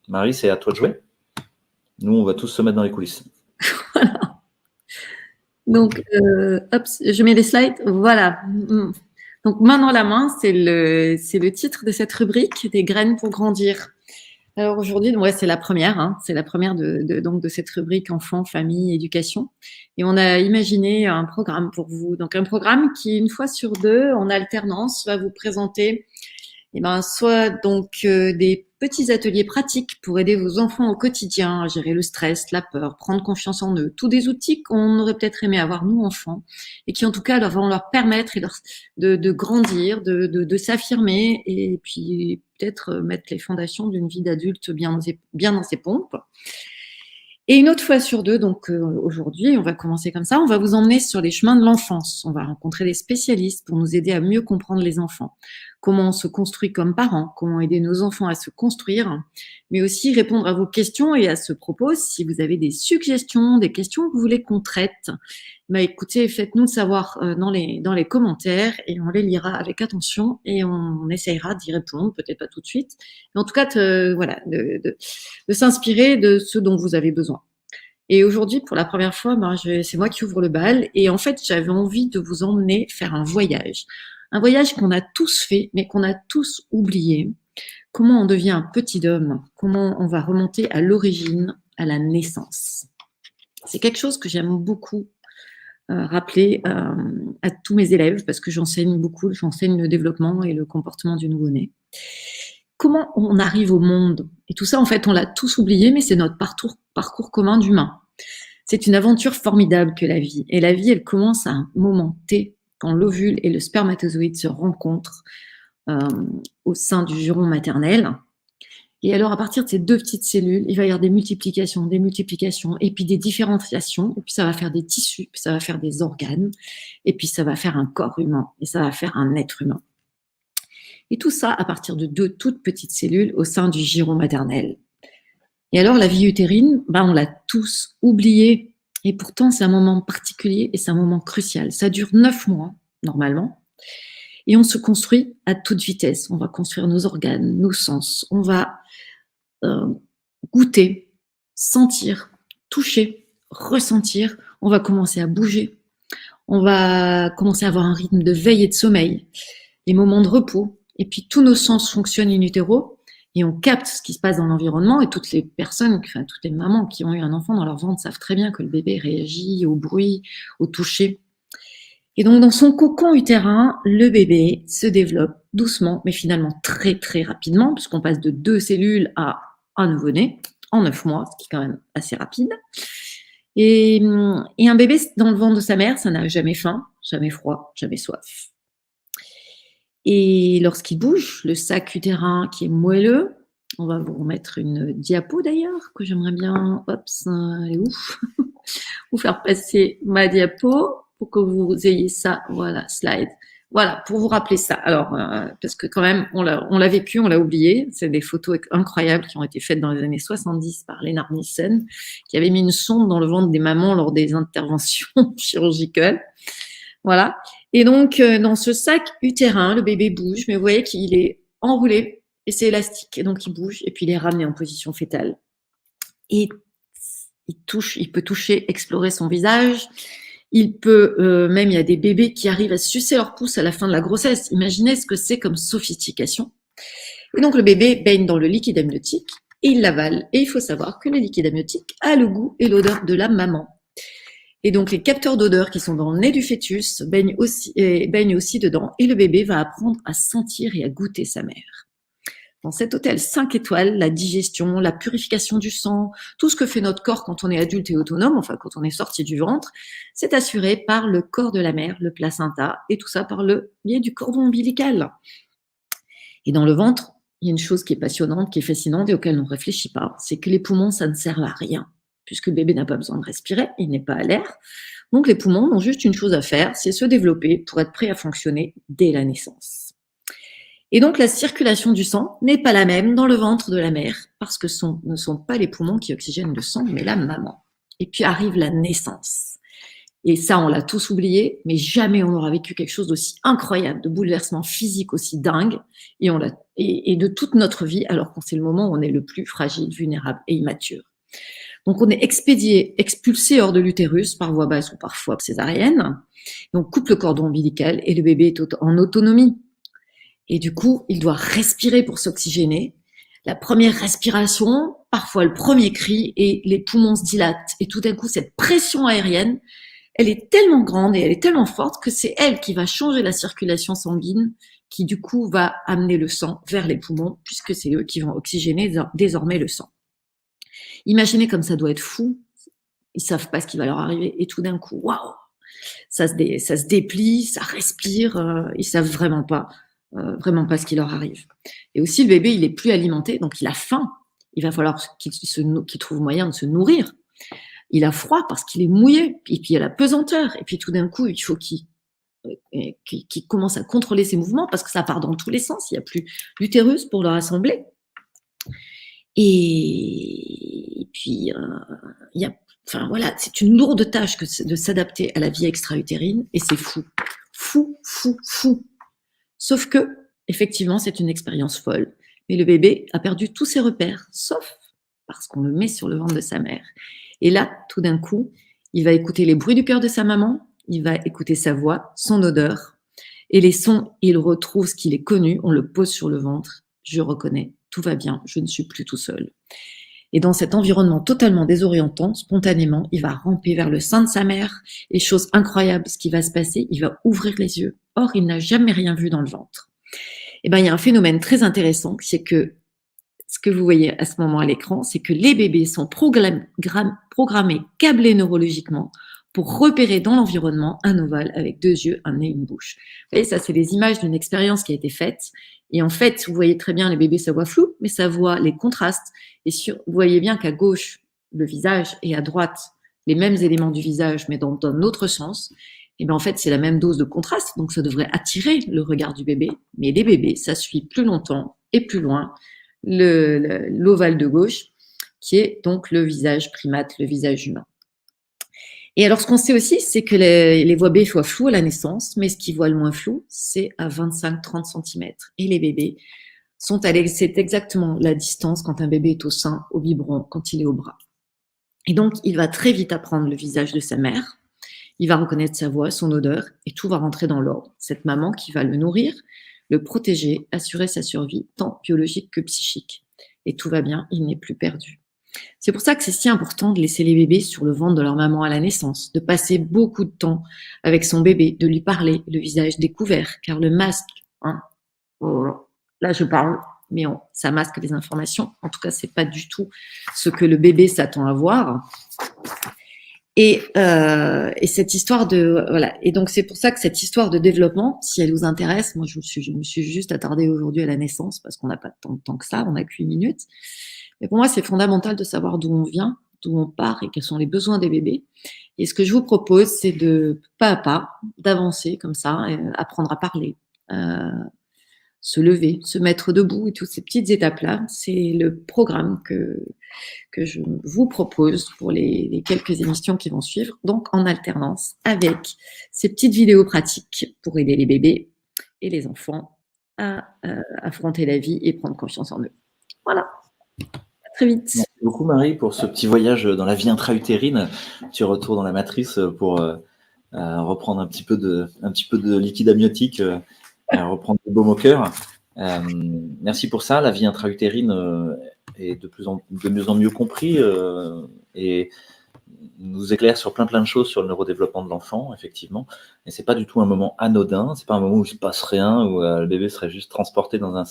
Marie, c'est à toi de jouer. Nous, on va tous se mettre dans les coulisses. Voilà. Donc, hop, je mets les slides. Voilà. Donc, main dans la main, c'est le titre de cette rubrique, des graines pour grandir. Alors aujourd'hui, ouais, c'est la première, hein, c'est la première donc de cette rubrique enfants, famille, éducation. Et on a imaginé un programme pour vous. Donc un programme qui, une fois sur deux, en alternance, va vous présenter soit donc des petits ateliers pratiques pour aider vos enfants au quotidien à gérer le stress, la peur, prendre confiance en eux. Tous des outils qu'on aurait peut-être aimé avoir nous enfants et qui en tout cas vont leur permettre de grandir, de s'affirmer et puis peut-être mettre les fondations d'une vie d'adulte bien dans ses pompes. Et une autre fois sur deux, donc aujourd'hui, on va commencer comme ça, on va vous emmener sur les chemins de l'enfance. On va rencontrer des spécialistes pour nous aider à mieux comprendre les enfants. Comment on se construit comme parents, comment aider nos enfants à se construire, mais aussi répondre à vos questions. Et à ce propos, si vous avez des suggestions, des questions que vous voulez qu'on traite, écoutez, faites-nous savoir dans les commentaires et on les lira avec attention et on essayera d'y répondre, peut-être pas tout de suite, mais en tout cas, voilà, de s'inspirer de ce dont vous avez besoin. Et aujourd'hui, pour la première fois, c'est moi qui ouvre le bal. Et en fait, j'avais envie de vous emmener faire un voyage. Un voyage qu'on a tous fait, mais qu'on a tous oublié. Comment on devient un petit homme? Comment on va remonter à l'origine, à la naissance? C'est quelque chose que j'aime beaucoup rappeler à tous mes élèves parce que j'enseigne beaucoup, j'enseigne le développement et le comportement du nouveau-né. Comment on arrive au monde? Et tout ça, en fait, on l'a tous oublié, mais c'est notre parcours commun d'humain. C'est une aventure formidable que la vie. Et la vie, elle commence à un moment T, quand l'ovule et le spermatozoïde se rencontrent au sein du giron maternel. Et alors, à partir de ces deux petites cellules, il va y avoir des multiplications, et puis des différenciations, et puis ça va faire des tissus, puis ça va faire des organes, et puis ça va faire un corps humain, et ça va faire un être humain. Et tout ça à partir de deux toutes petites cellules au sein du giron maternel. Et alors, la vie utérine, on l'a tous oublié. Et pourtant, c'est un moment particulier et c'est un moment crucial. Ça dure 9 mois, normalement. Et on se construit à toute vitesse. On va construire nos organes, nos sens. On va goûter, sentir, toucher, ressentir. On va commencer à bouger. On va commencer à avoir un rythme de veille et de sommeil. Les moments de repos. Et puis, tous nos sens fonctionnent in utero. Et on capte ce qui se passe dans l'environnement et toutes les personnes, enfin toutes les mamans qui ont eu un enfant dans leur ventre savent très bien que le bébé réagit au bruit, au toucher. Et donc dans son cocon utérin, le bébé se développe doucement, mais finalement très très rapidement, puisqu'on passe de 2 cellules à un nouveau-né en 9 mois, ce qui est quand même assez rapide. Et un bébé dans le ventre de sa mère, ça n'a jamais faim, jamais froid, jamais soif. Et lorsqu'il bouge, le sac utérin qui est moelleux, on va vous remettre une diapo d'ailleurs, que j'aimerais bien, elle est où vous faire passer ma diapo pour que vous ayez ça, voilà, slide. Voilà, pour vous rappeler ça. Alors, parce que quand même, on l'a vécu, on l'a oublié. C'est des photos incroyables qui ont été faites dans les années 70 par Lennart Nissen, qui avait mis une sonde dans le ventre des mamans lors des interventions chirurgicales. Voilà. Et donc, dans ce sac utérin, le bébé bouge, mais vous voyez qu'il est enroulé et c'est élastique. Et donc, il bouge et puis il est ramené en position fétale. Et il peut toucher, explorer son visage. Il peut, même, il y a des bébés qui arrivent à sucer leur pouce à la fin de la grossesse. Imaginez ce que c'est comme sophistication. Et donc, le bébé baigne dans le liquide amniotique et il l'avale. Et il faut savoir que le liquide amniotique a le goût et l'odeur de la maman. Et donc, les capteurs d'odeur qui sont dans le nez du fœtus baignent aussi dedans et le bébé va apprendre à sentir et à goûter sa mère. Dans cet hôtel 5 étoiles, la digestion, la purification du sang, tout ce que fait notre corps quand on est adulte et autonome, enfin quand on est sorti du ventre, c'est assuré par le corps de la mère, le placenta, et tout ça par le biais du cordon ombilical. Et dans le ventre, il y a une chose qui est passionnante, qui est fascinante et auquel on ne réfléchit pas, c'est que les poumons, ça ne sert à rien, puisque le bébé n'a pas besoin de respirer, il n'est pas à l'air. Donc les poumons ont juste une chose à faire, c'est se développer pour être prêts à fonctionner dès la naissance. Et donc, la circulation du sang n'est pas la même dans le ventre de la mère, parce que ce ne sont pas les poumons qui oxygènent le sang, mais la maman. Et puis arrive la naissance. Et ça, on l'a tous oublié, mais jamais on n'aura vécu quelque chose d'aussi incroyable, de bouleversement physique aussi dingue, et de toute notre vie, alors qu'on c'est le moment où on est le plus fragile, vulnérable et immature. Donc on est expulsé hors de l'utérus par voie basse ou par voie césarienne, et on coupe le cordon ombilical et le bébé est en autonomie. Et du coup, il doit respirer pour s'oxygéner. La première respiration, parfois le premier cri, et les poumons se dilatent. Et tout d'un coup, cette pression aérienne, elle est tellement grande et elle est tellement forte que c'est elle qui va changer la circulation sanguine, qui du coup va amener le sang vers les poumons, puisque c'est eux qui vont oxygéner désormais le sang. Imaginez comme ça doit être fou. Ils savent pas ce qui va leur arriver. Et tout d'un coup, waouh, ça se déplie, ça respire. Ils savent vraiment pas ce qui leur arrive. Et aussi, le bébé, il est plus alimenté, donc il a faim. Il va falloir qu'il trouve moyen de se nourrir. Il a froid parce qu'il est mouillé. Et puis, il y a la pesanteur. Et puis, tout d'un coup, il faut qu'il commence à contrôler ses mouvements parce que ça part dans tous les sens. Il n'y a plus l'utérus pour le rassembler. Et puis, voilà, c'est une lourde tâche de s'adapter à la vie extra-utérine et c'est fou. Fou. Sauf que, effectivement, c'est une expérience folle. Mais le bébé a perdu tous ses repères, sauf parce qu'on le met sur le ventre de sa mère. Et là, tout d'un coup, il va écouter les bruits du cœur de sa maman, il va écouter sa voix, son odeur, et les sons, il retrouve ce qu'il est connu, on le pose sur le ventre, je reconnais, tout va bien, je ne suis plus tout seul. Et dans cet environnement totalement désorientant, spontanément, il va ramper vers le sein de sa mère, et chose incroyable, ce qui va se passer, il va ouvrir les yeux. Or, il n'a jamais rien vu dans le ventre. Et ben, il y a un phénomène très intéressant, c'est que ce que vous voyez à ce moment à l'écran, c'est que les bébés sont programmés, câblés neurologiquement pour repérer dans l'environnement un ovale avec 2 yeux, un nez, une bouche. Vous voyez, ça, c'est des images d'une expérience qui a été faite. Et en fait, vous voyez très bien les bébés, ça voit flou, mais ça voit les contrastes. Et vous voyez bien qu'à gauche, le visage, et à droite, les mêmes éléments du visage, mais dans un autre sens. Et bien en fait, c'est la même dose de contraste, donc ça devrait attirer le regard du bébé. Mais les bébés, ça suit plus longtemps et plus loin l'ovale de gauche, qui est donc le visage primate, le visage humain. Et alors, ce qu'on sait aussi, c'est que les voix B soient floues à la naissance, mais ce qui voit le moins flou, c'est à 25-30 cm. Et les bébés c'est exactement la distance quand un bébé est au sein, au biberon, quand il est au bras. Et donc, il va très vite apprendre le visage de sa mère, il va reconnaître sa voix, son odeur, et tout va rentrer dans l'ordre. Cette maman qui va le nourrir, le protéger, assurer sa survie, tant biologique que psychique. Et tout va bien, il n'est plus perdu. C'est pour ça que c'est si important de laisser les bébés sur le ventre de leur maman à la naissance, de passer beaucoup de temps avec son bébé, de lui parler, le visage découvert, car le masque, là je parle, mais ça masque les informations. En tout cas, c'est pas du tout ce que le bébé s'attend à voir. Et cette histoire voilà. Et donc c'est pour ça que cette histoire de développement, si elle vous intéresse, moi je me suis juste attardée aujourd'hui à la naissance parce qu'on n'a pas tant de temps que ça, on n'a que 8 minutes. Mais pour moi c'est fondamental de savoir d'où on vient, d'où on part et quels sont les besoins des bébés. Et ce que je vous propose, c'est de pas à pas d'avancer comme ça, apprendre à parler, se lever, se mettre debout et toutes ces petites étapes-là, c'est le programme que je vous propose pour les quelques émissions qui vont suivre, donc en alternance avec ces petites vidéos pratiques pour aider les bébés et les enfants à affronter la vie et prendre confiance en eux. Voilà, à très vite. Merci beaucoup Marie pour ce petit voyage dans la vie intra-utérine. Petit retour dans la matrice pour reprendre un petit peu de liquide amniotique, reprendre le baume au cœur. Merci pour ça. La vie intra-utérine est de mieux en mieux compris et nous éclaire sur plein de choses sur le neurodéveloppement de l'enfant, effectivement. Et c'est pas du tout un moment anodin. C'est pas un moment où il se passe rien, où le bébé serait juste transporté dans un